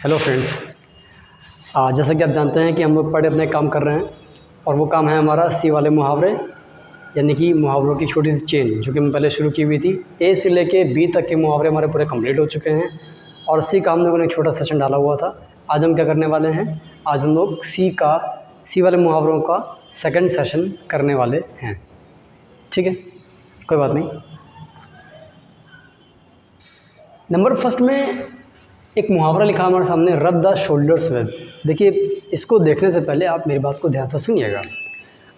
Hello friends, जैसा कि आप जानते हैं कि हम लोग पढ़े अपने काम कर रहे हैं और वो काम है हमारा सी वाले मुहावरे, यानी कि मुहावरों की छोटी सी चेन जो कि मैं पहले शुरू की हुई थी। ए से लेके बी तक के मुहावरे हमारे पूरे कंप्लीट हो चुके हैं और सी का हम लोगों ने एक छोटा सेशन डाला हुआ था। आज हम क्या करने वाले हैं, आज हम लोग सी वाले मुहावरों का सेकंड सेशन करने वाले हैं। ठीक है, कोई बात नहीं। नंबर फर्स्ट में एक मुहावरा लिखा हमारे सामने, रब द शोल्डर्स विद। देखिए, इसको देखने से पहले आप मेरी बात को ध्यान से सुनिएगा।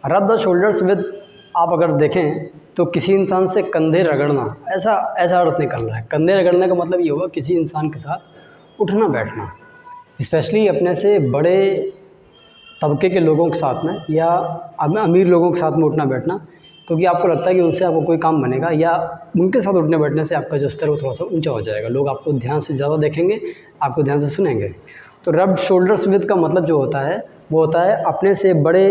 रब द शोल्डर्स विद, आप अगर देखें तो किसी इंसान से कंधे रगड़ना, ऐसा अर्थ निकल रहा है। कंधे रगड़ने का मतलब ये होगा किसी इंसान के साथ उठना बैठना, स्पेशली अपने से बड़े तबके के लोगों के साथ में या अमीर लोगों के साथ में उठना बैठना, क्योंकि आपको लगता है कि उनसे आपको कोई काम बनेगा या उनके साथ उठने बैठने से आपका जो स्तर है वो थोड़ा सा ऊंचा हो जाएगा। लोग आपको ध्यान से ज़्यादा देखेंगे, आपको ध्यान से सुनेंगे। तो रब शोल्डर्स विद का मतलब जो होता है वो होता है अपने से बड़े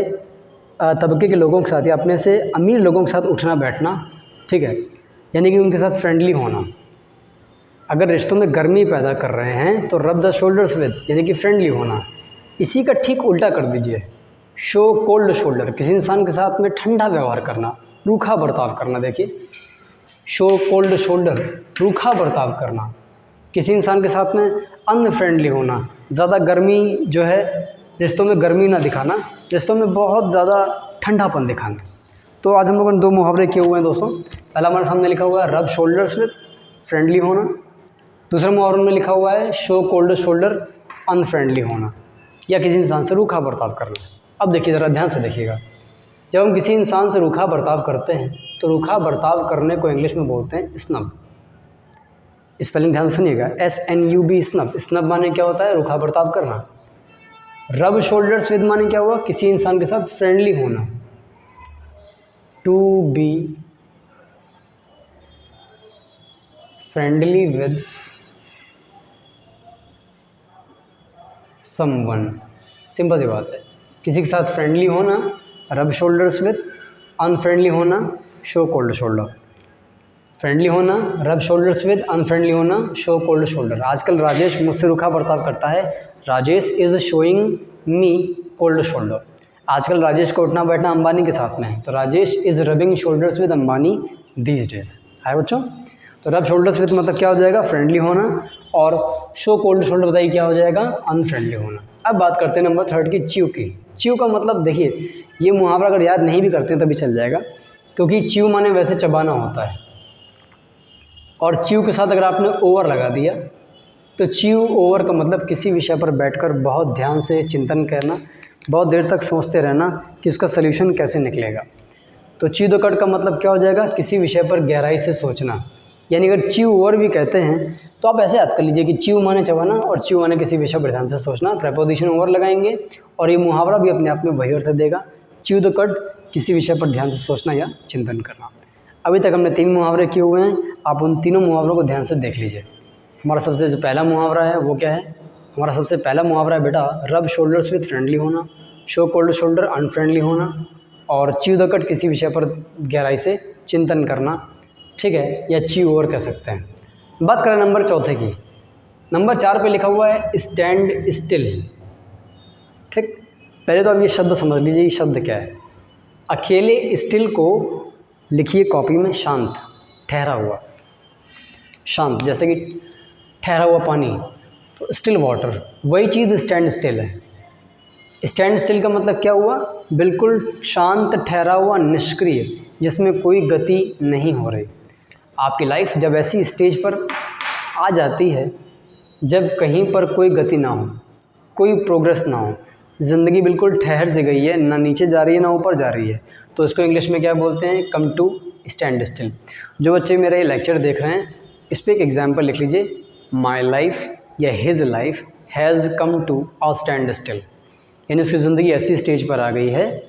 तबके के लोगों के साथ या अपने से अमीर लोगों के साथ उठना बैठना। ठीक है, यानी कि उनके साथ फ्रेंडली होना। अगर रिश्तों में गर्मी पैदा कर रहे हैं तो रब द शोल्डर्स विद यानी कि फ्रेंडली होना। इसी का ठीक उल्टा कर दीजिए, शो कोल्ड शोल्डर, किसी इंसान के साथ में ठंडा व्यवहार करना, रूखा बर्ताव करना। देखिए, शो कोल्ड शोल्डर, रूखा बर्ताव करना। किसी इंसान के साथ में अनफ्रेंडली होना, ज़्यादा गर्मी जो है रिश्तों में गर्मी ना दिखाना, रिश्तों में बहुत ज़्यादा ठंडापन दिखाना। तो आज हम लोगों ने दो मुहावरे किए हुए हैं दोस्तों। पहला हमारे सामने लिखा हुआ है रब शोल्डर्स विद, फ्रेंडली होना। दूसरा मुहावरे में लिखा हुआ है शो कोल्ड शोल्डर, अनफ्रेंडली होना या किसी इंसान से रूखा बर्ताव करना। अब देखिए, ज़रा ध्यान से देखिएगा। जब हम किसी इंसान से रूखा बर्ताव करते हैं तो रूखा बर्ताव करने को इंग्लिश में बोलते हैं स्नब। स्पेलिंग ध्यान से सुनिएगा, SNUB, स्नब। स्नब माने क्या होता है? रूखा बर्ताव करना। रब शोल्डर्स विद माने क्या हुआ? किसी इंसान के साथ फ्रेंडली होना, to be friendly with someone. Simple सी बात है, किसी के साथ फ्रेंडली होना रब शोल्डर्स विद, अनफ्रेंडली होना शो कोल्ड शोल्डर। फ्रेंडली होना रब शोल्डर्स विद, अनफ्रेंडली होना शो कोल्ड शोल्डर। आजकल राजेश मुझसे रूखा बर्ताव करता है, Rajesh is showing me cold shoulder. आजकल राजेश को उठना बैठना अंबानी के साथ में है, तो Rajesh is rubbing shoulders with Ambani these days. है बच्चों, तो रब शोल्डर्स विद मतलब क्या हो जाएगा? फ्रेंडली होना। और शो कोल्ड शोल्डर बताइए क्या हो जाएगा? अनफ्रेंडली होना। अब बात करते हैं नंबर थर्ड की, च्यू की। च्यू का मतलब देखिए, ये मुहावरा अगर याद नहीं भी करते हैं तभी चल जाएगा, क्योंकि च्यू माने वैसे चबाना होता है और च्यू के साथ अगर आपने ओवर लगा दिया तो च्यू ओवर का मतलब किसी विषय पर बैठकर बहुत ध्यान से चिंतन करना, बहुत देर तक सोचते रहना कि उसका सल्यूशन कैसे निकलेगा। तो च्यू द कट का मतलब क्या हो जाएगा? किसी विषय पर गहराई से सोचना। यानी अगर च्यू ओवर भी कहते हैं तो आप ऐसे याद कर लीजिए कि च्यू माने चबाना और च्यू माने किसी विषय पर ध्यान से सोचना। प्रेपोजिशन ओवर लगाएंगे और ये मुहावरा भी अपने आप में वही अर्थ देगा, च्यू द कट, किसी विषय पर ध्यान से सोचना या चिंतन करना। अभी तक हमने 3 मुहावरे किए हुए हैं, आप उन तीनों मुहावरों को ध्यान से देख लीजिए। हमारा सबसे जो पहला मुहावरा है वो क्या है? हमारा सबसे पहला मुहावरा है बेटा, रब शोल्डर्स विद, फ्रेंडली होना, शो कोल्ड शोल्डर, अनफ्रेंडली होना, और च्यू द कट, किसी विषय पर गहराई से चिंतन करना। ठीक है, या च्यू ओवर कह सकते हैं। बात करें नंबर चौथे की, नंबर 4 पे लिखा हुआ है स्टैंड स्टिल। ठीक, पहले तो आप ये शब्द समझ लीजिए, ये शब्द क्या है। अकेले स्टिल को लिखिए कॉपी में, शांत, ठहरा हुआ। शांत जैसे कि ठहरा हुआ पानी, तो स्टिल वाटर, वही चीज़ स्टैंड स्टिल है। स्टैंड स्टिल का मतलब क्या हुआ? बिल्कुल शांत, ठहरा हुआ, निष्क्रिय, जिसमें कोई गति नहीं हो रही। आपकी लाइफ जब ऐसी स्टेज पर आ जाती है जब कहीं पर कोई गति ना हो, कोई प्रोग्रेस ना हो, ज़िंदगी बिल्कुल ठहर से गई है, ना नीचे जा रही है ना ऊपर जा रही है, तो इसको इंग्लिश में क्या बोलते हैं? Come to stand still. जो बच्चे मेरा ये लेक्चर देख रहे हैं, इस पर एक एग्जाम्पल लिख लीजिए, माई लाइफ या his life has come to a standstill. यानी उसकी ज़िंदगी ऐसी स्टेज पर आ गई है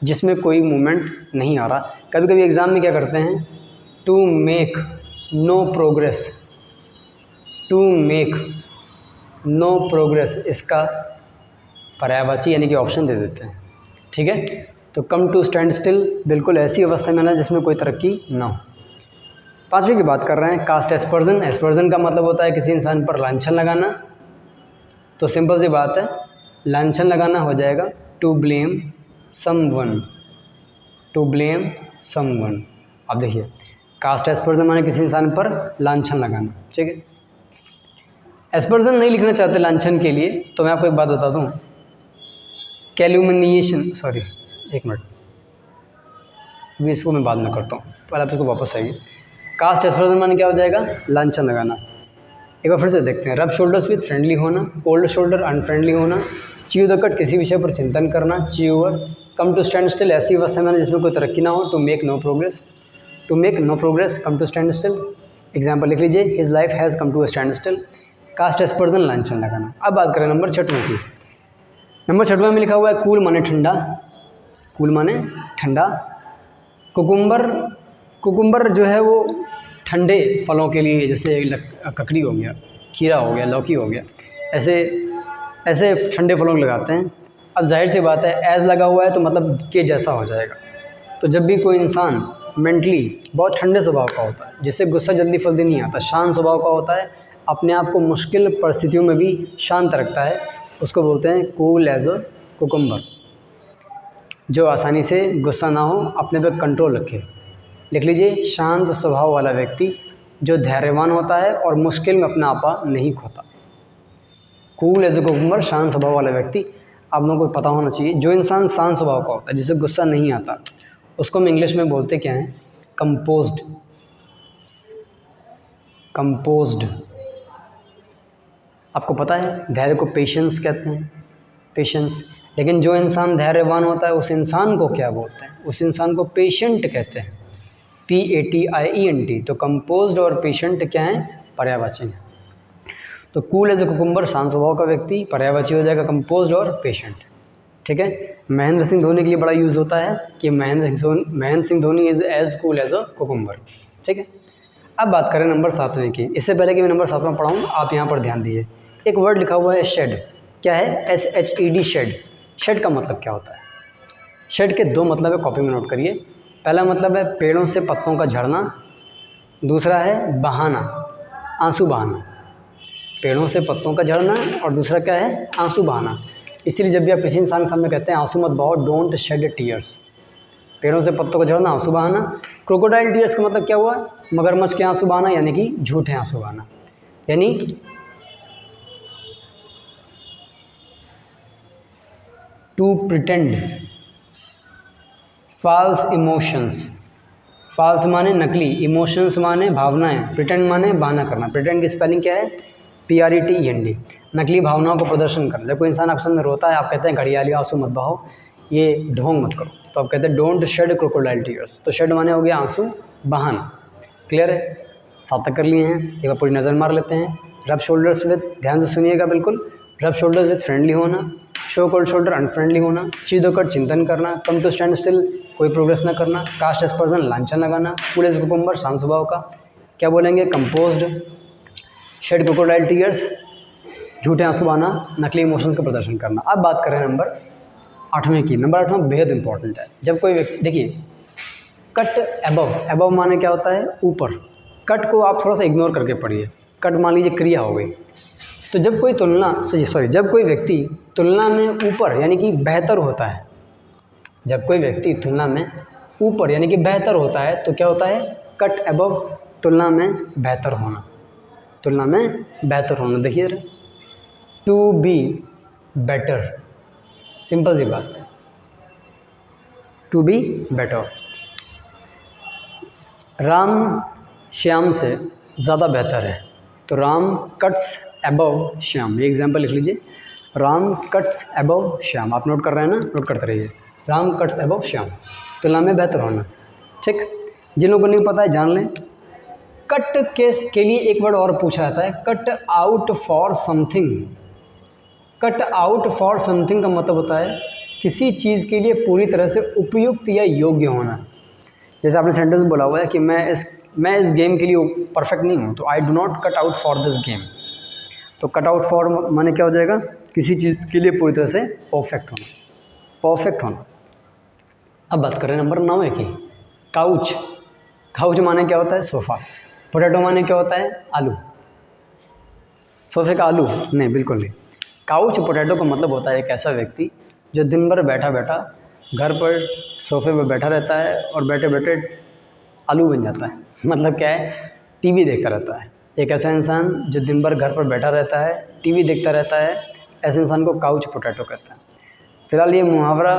जिसमें कोई मूवमेंट नहीं आ रहा। कभी कभी एग्ज़ाम में क्या करते हैं? To make no progress, to make no progress, इसका पर्यायवाची यानी कि ऑप्शन दे देते हैं। ठीक है, तो कम टू स्टैंड स्टिल, बिल्कुल ऐसी अवस्था में आना जिसमें कोई तरक्की ना हो। 5वीं की बात कर रहे हैं, कास्ट एस्पर्जन। एस्पर्जन का मतलब होता है किसी इंसान पर लांछन लगाना। तो सिंपल सी बात है, लांछन लगाना हो जाएगा to blame someone, to blame someone. अब देखिए, कास्ट एस्पर्जन माने किसी इंसान पर लांछन लगाना, ठीक है। एस्पर्जन नहीं लिखना चाहते लांछन के लिए, तो मैं आपको एक बात बता दूं, कैल्यूमिनिएशन, सॉरी एक मिनट, अभी इसको मैं बाद में करता हूँ, पहले आप इसको वापस आइए। कास्ट एस्पर्जन माने क्या हो जाएगा, लांछन लगाना। एक बार फिर से देखते हैं, रब शोल्डर्स विथ फ्रेंडली होना, कोल्ड शोल्डर अनफ्रेंडली होना, च्यू द कट किसी विषय पर चिंतन करना, च्यूअर, कम टू स्टैंड स्टिल ऐसी अवस्था में जिसमें कोई तरक्की ना हो, to make no progress, to make no progress, come to stand still. Example लिख लीजिए, his life has come to stand still. Cast aspersion लांछन लगाना। अब बात करें नंबर 6वें की। नंबर 6वें में लिखा हुआ है कूल माने ठंडा, कूल माने ठंडा। कुकुम्बर, कुकुम्बर जो है वो ठंडे फलों के लिए, जैसे ककड़ी हो गया, खीरा हो गया, लौकी हो गया, ऐसे ऐसे ठंडे फलों को लगाते हैं। अब जाहिर सी बात है, एज लगा हुआ है तो मतलब के जैसा हो जाएगा। तो जब भी कोई इंसान मेंटली बहुत ठंडे स्वभाव का होता है, जिससे गुस्सा जल्दी फल्दी नहीं आता, शांत स्वभाव का होता है, अपने आप को मुश्किल परिस्थितियों में भी शांत रखता है, उसको बोलते हैं कूल एज अ कुकुम्बर। जो आसानी से गुस्सा ना हो, अपने पे कंट्रोल रखे। लिख लीजिए, शांत स्वभाव वाला व्यक्ति जो धैर्यवान होता है और मुश्किल में अपना आपा नहीं खोता। कूल एज अ कुकुम्बर, शांत स्वभाव वाला व्यक्ति। आप लोगों को पता होना चाहिए, जो इंसान शांत स्वभाव का होता है, जिसे गुस्सा नहीं आता, उसको हम इंग्लिश में बोलते क्या हैं, कंपोज्ड, कंपोज्ड। आपको पता है धैर्य को पेशेंस कहते हैं, पेशेंस। लेकिन जो इंसान धैर्यवान होता है, उस इंसान को क्या बोलते हैं, उस इंसान को पेशेंट कहते हैं, PATIENT। तो कंपोज्ड और पेशेंट क्या है, पर्यायवाची हैं। तो कूल एज अ कुकुम्बर, शांत स्वभाव का व्यक्ति, पर्यायवाची हो जाएगा कंपोज्ड और पेशेंट, ठीक है। महेंद्र सिंह धोनी के लिए बड़ा यूज़ होता है कि Mahendra Singh Dhoni is as cool as a cucumber, ठीक है। अब बात करें नंबर 7वें की। इससे पहले कि मैं नंबर 7वां पढ़ाऊँ, आप यहाँ पर ध्यान दीजिए, एक वर्ड लिखा हुआ है शेड। क्या है, SHED, शेड। शेड का मतलब क्या होता है? शेड के दो मतलब है, कॉपी में नोट करिए। पहला मतलब है पेड़ों से पत्तों का झड़ना, दूसरा है बहाना, आंसू बहाना। पेड़ों से पत्तों का झड़ना और दूसरा क्या है, आंसू बहाना। इसलिए जब भी आप किसी इंसान के सामने कहते हैं आंसू मत बहाओ, डोंट शेड टीयर्स। पेड़ों से पत्तों का झड़ना, आंसू बहाना। क्रोकोडाइल टीयर्स का मतलब क्या हुआ, मगरमच्छ के आंसू बहाना, यानी कि झूठे आंसू बहाना, यानी to pretend, false emotions. False माने नकली, इमोशंस माने भावनाएं, प्रिटेंड माने बहाना करना। प्रिटेंड की स्पेलिंग क्या है, PRETEND। नकली भावनाओं को प्रदर्शन करना। जब कोई इंसान आपके सामने रोता है, आप कहते हैं घड़ियाली आंसू मत बहाओ, ये ढोंग मत करो, तो आप कहते हैं डोंट शेड क्रोकोडाइल टीयर्स। तो शेड माने हो गया आंसू बहाना। क्लियर है, 7 तक कर लिए हैं। एक बार पूरी नज़र मार लेते हैं। रब शोल्डर्स विद, ध्यान से सुनिएगा बिल्कुल। रब शोल्डर्स विद फ्रेंडली होना, शो कोल्ड शोल्डर अनफ्रेंडली होना, चीज़ों का चिंतन करना, कम टू स्टैंड स्टिल कोई प्रोग्रेस ना करना, कास्ट एस्पर्जन लांछन लगाना, कूल एज कुकुम्बर शांत स्वभाव का, क्या बोलेंगे, कंपोज्ड, शेड क्रोकोडाइल टीयर्स झूठे आंसू बहाना, नकली इमोशंस का प्रदर्शन करना। अब बात करें नंबर 8वें की। नंबर 8वां बेहद इंपॉर्टेंट है। जब कोई व्यक्ति, देखिए कट एबव, एबव माने क्या होता है, ऊपर। कट को आप थोड़ा सा इग्नोर करके पढ़िए। कट मान लीजिए क्रिया हो गई। तो जब कोई जब कोई व्यक्ति तुलना में ऊपर यानी कि बेहतर होता है, जब कोई व्यक्ति तुलना में ऊपर यानी कि बेहतर होता है, तो क्या होता है, कट एबव, तुलना में बेहतर होना, तुलना में बेहतर होना। देखिए टू बी बेटर, सिंपल सी बात है, to be better. Ram Shyam से ज़्यादा बेहतर है, तो राम कट्स एबव श्याम। ये एग्जांपल लिख लीजिए, राम कट्स एबव श्याम। आप नोट कर रहे हैं ना, नोट करते रहिए। राम कट्स एबव श्याम, तुलना में बेहतर होना, ठीक। जिन लोगों को नहीं पता है जान लें। कट के लिए एक वर्ड और पूछा जाता है, cut out for something. Cut out for something का मतलब होता है किसी चीज़ के लिए पूरी तरह से उपयुक्त या योग्य होना। जैसे आपने सेंटेंस बोला हुआ है कि मैं इस गेम के लिए परफेक्ट नहीं हूँ, तो I do not cut out for this game. तो कट आउट फॉर माने क्या हो जाएगा, किसी चीज़ के लिए पूरी तरह से परफेक्ट होना, परफेक्ट होना। अब बात करें नंबर 9 की, काउच। काउच माने क्या होता है, सोफ़ा। पोटैटो माने क्या होता है, आलू। सोफे का आलू नहीं, बिल्कुल नहीं। काउच पोटैटो का मतलब होता है एक ऐसा व्यक्ति जो दिन भर बैठा बैठा घर पर सोफे पर बैठा रहता है और बैठे बैठे आलू बन जाता है। मतलब क्या है, टीवी देखता रहता है। एक ऐसा इंसान जो दिन भर घर पर बैठा रहता है, टीवी देखता रहता है, ऐसे इंसान को काउच पोटैटो कहते हैं। फिलहाल ये मुहावरा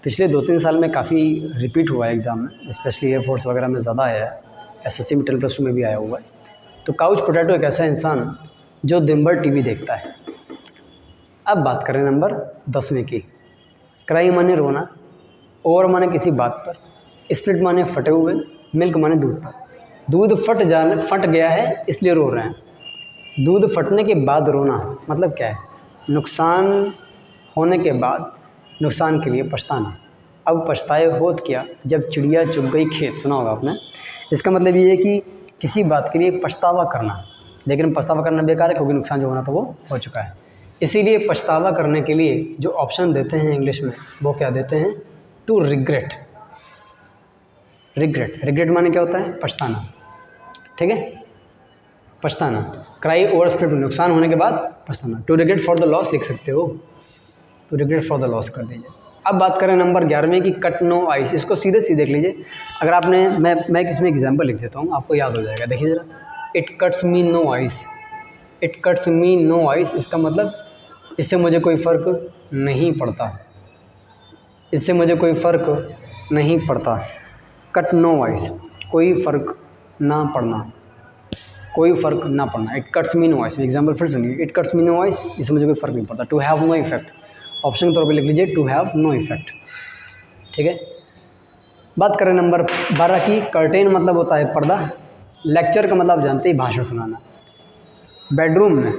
पिछले 2-3 साल में काफ़ी रिपीट हुआ है एग्ज़ाम में, स्पेशली एयरफोर्स वगैरह में ज़्यादा आया है, एसएससी में 10+2 में भी आया हुआ है। तो काउच पोटैटो एक ऐसा इंसान जो दिन भर टीवी देखता है। अब बात करें नंबर 10वें की। क्राई माने रोना, ओवर माने किसी बात पर, स्प्लिट माने फटे हुए, मिल्क माने दूध पर। दूध फट गया है इसलिए रो रहे हैं। दूध फटने के बाद रोना मतलब क्या है, नुकसान होने के बाद नुकसान के लिए पछताना। अब पछताए होत क्या जब चिड़िया चुग गई खेत, सुना होगा आपने। इसका मतलब ये है कि किसी बात के लिए पछतावा करना, लेकिन पछतावा करना बेकार है क्योंकि नुकसान जो होना था वो हो चुका है। इसीलिए पछतावा करने के लिए जो ऑप्शन देते हैं इंग्लिश में वो क्या देते हैं, टू रिग्रेट। रिग्रेट माने क्या होता है, पछताना। ठीक है, पछताना। क्राई ओवर स्प्लिट, नुकसान होने के बाद पछताना। To regret for the loss लिख सकते हो, to regret for the loss कर दीजिए। अब बात करें नंबर 11वें की, कट नो आइस। इसको सीधे देख लीजिए। अगर आपने मैं इसमें एग्जाम्पल लिख देता हूँ, आपको याद हो जाएगा। देखिए ज़रा, it cuts me no ice, it cuts me no ice. इसका मतलब इससे मुझे कोई फ़र्क नहीं पड़ता, इससे मुझे कोई फ़र्क नहीं पड़ता। कट नो आइस, कोई फ़र्क ना पड़ना, कोई फ़र्क ना पड़ना। It cuts me no ice, example फिर सुनिए। It cuts me no ice, इससे मुझे कोई फ़र्क नहीं पड़ता। To have no effect, option के तौर पे लिख लीजिए टू हैव नो इफेक्ट। ठीक है, बात करें नंबर 12 की। कर्टेन मतलब होता है पर्दा। लेक्चर का मतलब जानते ही, भाषण सुनाना। बेडरूम में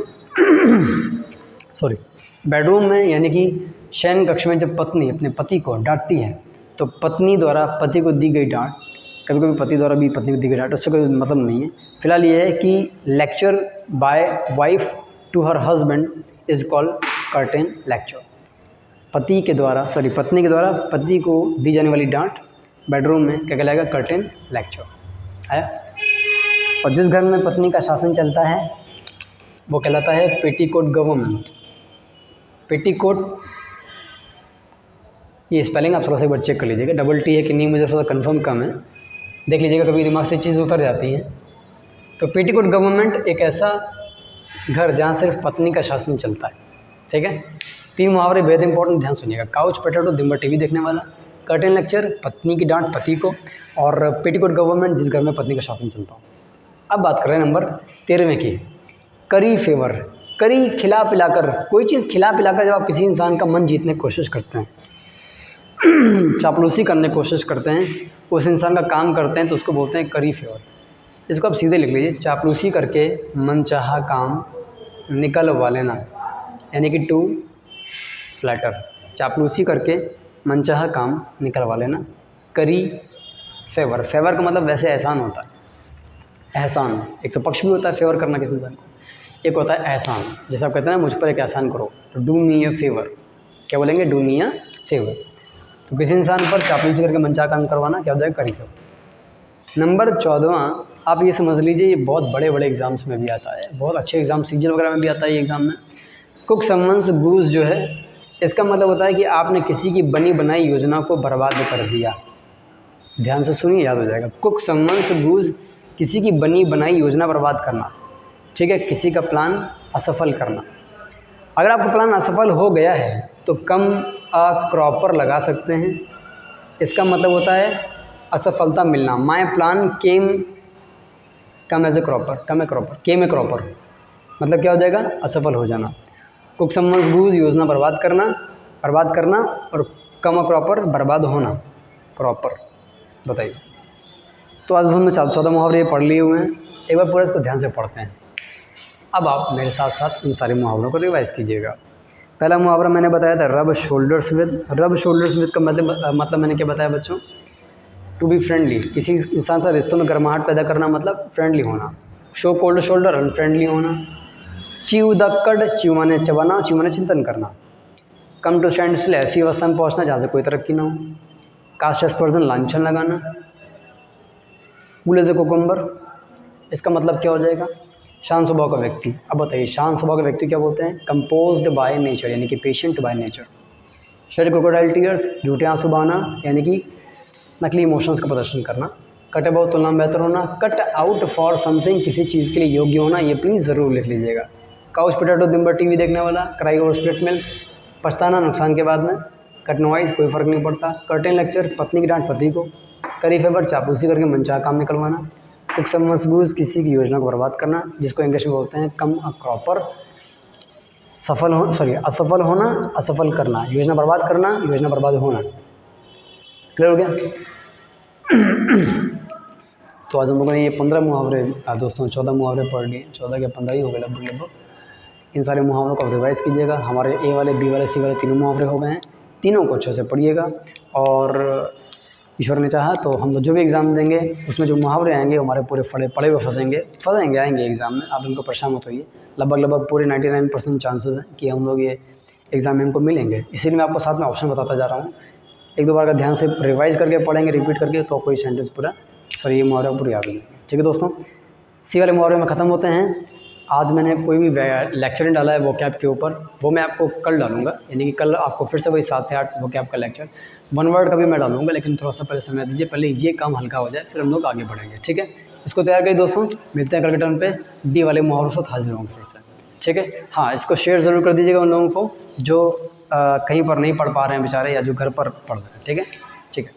बेडरूम में यानी कि शयन कक्ष में जब पत्नी अपने पति को डांटती है तो पत्नी द्वारा पति को दी गई डांट, कभी कभी पति द्वारा भी पत्नी को दी गई डांट, उससे कोई मतलब नहीं है। फिलहाल ये है कि lecture by wife to her husband is called curtain lecture. पत्नी के द्वारा पति को दी जाने वाली डांट बेडरूम में क्या कहलाएगा, कर्टेन लेक्चर है। और जिस घर में पत्नी का शासन चलता है वो कहलाता है पेटीकोट गवर्नमेंट। पेटीकोट, ये स्पेलिंग आप थोड़ा सा एक बार चेक कर लीजिएगा, डबल टी है कि नहीं मुझे थोड़ा कंफर्म कम है, देख लीजिएगा, कभी दिमाग से चीज़ उतर जाती है। तो पेटीकोट गवर्नमेंट एक ऐसा घर जहाँ सिर्फ पत्नी का शासन चलता है। ठीक है, 3 मुहावरे बेहद इंपॉर्टेंट, ध्यान सुनिएगा। काउच पोटैटो, दिन भर टीवी देखने वाला। कर्टेन लेक्चर, पत्नी की डांट पति को। और पेटीकोट गवर्नमेंट, जिस घर में पत्नी का शासन चलता हो। अब बात करें नंबर 13वें की, करी फेवर। करी खिला पिलाकर, कोई चीज़ खिला पिलाकर जब आप किसी इंसान का मन जीतने की कोशिश करते हैं, चापलूसी करने की कोशिश करते हैं, उस इंसान का काम करते हैं, तो उसको बोलते हैं करी फेवर। इसको आप सीधे लिख लीजिए, चापलूसी करके मनचाहा काम निकलवा लेना, यानी कि टू फ्लैटर। चापलूसी करके मनचाहा काम निकलवा लेना, करी फेवर। फेवर का मतलब वैसे एहसान होता है, एहसान। एक तो पक्ष भी होता है फेवर करना किसी इंसान को, एक होता है एहसान। जैसे आप कहते हैं ना, मुझ पर एक एहसान करो, तो डू मी अ फेवर। क्या बोलेंगे, डू मी अ फेवर। तो किसी इंसान पर चापलूसी करके मनचाहा काम करवाना क्या हो जाएगा, करी फेवर। नंबर 14वां, आप ये समझ लीजिए, ये बहुत बड़े बड़े एग्जाम्स में भी आता है, बहुत अच्छे एग्जाम सीजन वगैरह में भी आता है ये एग्ज़ाम में। कुक समन्स गूज जो है, इसका मतलब होता है कि आपने किसी की बनी बनाई योजना को बर्बाद कर दिया। ध्यान से सुनिए, याद हो जाएगा। कुक समन्स गूज, किसी की बनी बनाई योजना बर्बाद करना। ठीक है, किसी का प्लान असफल करना। अगर आपका प्लान असफल हो गया है तो कम अ क्रॉपर लगा सकते हैं। इसका मतलब होता है असफलता मिलना। My plan came come as a cropper, came a cropper, मतलब क्या हो जाएगा, असफल हो जाना। कुक समन्स गूज, योजना बर्बाद करना, और कम अ क्रॉपर, बर्बाद होना, क्रॉपर। बताइए, तो आज हमने 14 मुहावरे पढ़ लिए हुए हैं। एक बार पूरा इसको ध्यान से पढ़ते हैं। अब आप मेरे साथ साथ इन सारे मुहावरों को रिवाइज़ कीजिएगा। पहला मुहावरा मैंने बताया था, रब शोल्डर्स विद। रब शोल्डर्स विद का मतलब मैंने क्या बताया बच्चों, टू बी फ्रेंडली। किसी इंसान से रिश्तों में गर्माहट पैदा करना मतलब फ्रेंडली होना। शो कोल्ड शोल्डर, अनफ्रेंडली होना। च्यू द कड, च्यू माने चबाना, च्यू माने चिंतन करना। कम टू स्टैंड स्टिल, ऐसी अवस्था में पहुंचना जहाँ से कोई तरक्की ना हो। कास्ट एस्पर्जन, लांछन लगाना। कूल एज ए कुकुम्बर, इसका मतलब क्या हो जाएगा, शांत स्वभाव का व्यक्ति। अब बताइए शांत स्वभाव के व्यक्ति क्या बोलते हैं? कंपोज्ड बाय नेचर यानी कि patient by nature. Shed crocodile tears, झूठे आंसू बहाना यानी कि नकली इमोशंस का प्रदर्शन करना। कट अबाउट तुलना में बेहतर होना, कट आउट फॉर समथिंग किसी चीज़ के लिए योग्य होना, ये प्लीज़ ज़रूर लिख लीजिएगा। काउच पोटैटो दिन भर टीवी देखने वाला। क्राई ओवर स्प्लिट मिल्क, पछताना नुकसान के बाद में। कट नॉइज, कोई फ़र्क नहीं पड़ता। कर्टेन लेक्चर, पत्नी की डांट पति को। करी फेवर, चापलूसी करके मनचाहा काम निकलवाना। कुछ किसी की योजना को बर्बाद करना, जिसको इंग्लिश में बोलते हैं कम अ क्रॉपर। असफल होना, असफल करना, योजना बर्बाद करना, योजना बर्बाद होना। क्लियर हो गया? तो आज हम लोगों ने ये 15 मुहावरे दोस्तों 14 मुहावरे पढ़ लिए, 14 के 15 ही हो गए लगभग। इन सारे मुहावरों को रिवाइज़ कीजिएगा। हमारे ए वाले, बी वाले, सी वाले तीनों मुहावरे हो गए हैं। तीनों को अच्छे से पढ़िएगा और ईश्वर ने चाहा तो हम लोग जो भी एग्ज़ाम देंगे उसमें जो मुहावरे आएंगे हमारे पूरे पढ़े हुए फंसेंगे आएंगे एग्ज़ाम में। आप इनको परेशान मत होइए। लगभग पूरे 99% चांसेस हैं कि हम लोग ये एग्ज़ाम में हमको मिलेंगे। इसीलिए मैं आपको साथ में ऑप्शन बताता जा रहा हूँ। एक दो बार का ध्यान से रिवाइज़ करके पढ़ेंगे, रिपीट करके, तो कोई सेंटेंस पूरा ये मुहावरा पूरी याद हो जाएगी। ठीक है दोस्तों, सी वाले मुहावरे में ख़त्म होते हैं। आज मैंने कोई भी लेक्चर नहीं डाला है वोकैब के ऊपर, वो मैं आपको कल डालूंगा। यानी कि कल आपको फिर से वही 7 से 8 वोकैब का लेक्चर, 1 वर्ड का भी मैं डालूंगा, लेकिन थोड़ा सा पहले समय दीजिए, पहले ये काम हल्का हो जाए, फिर हम लोग आगे बढ़ेंगे। ठीक है, इसको तैयार करिए दोस्तों। मिलते हैं कल के टर्न पे डी वाले मुहावरों से हाजिर होंगे फिर से। ठीक है, हाँ, इसको शेयर ज़रूर कर दीजिएगा उन लोगों को जो कहीं पर नहीं पढ़ पा रहे हैं बेचारे, या जो घर पर पढ़ रहे हैं। ठीक है, ठीक है।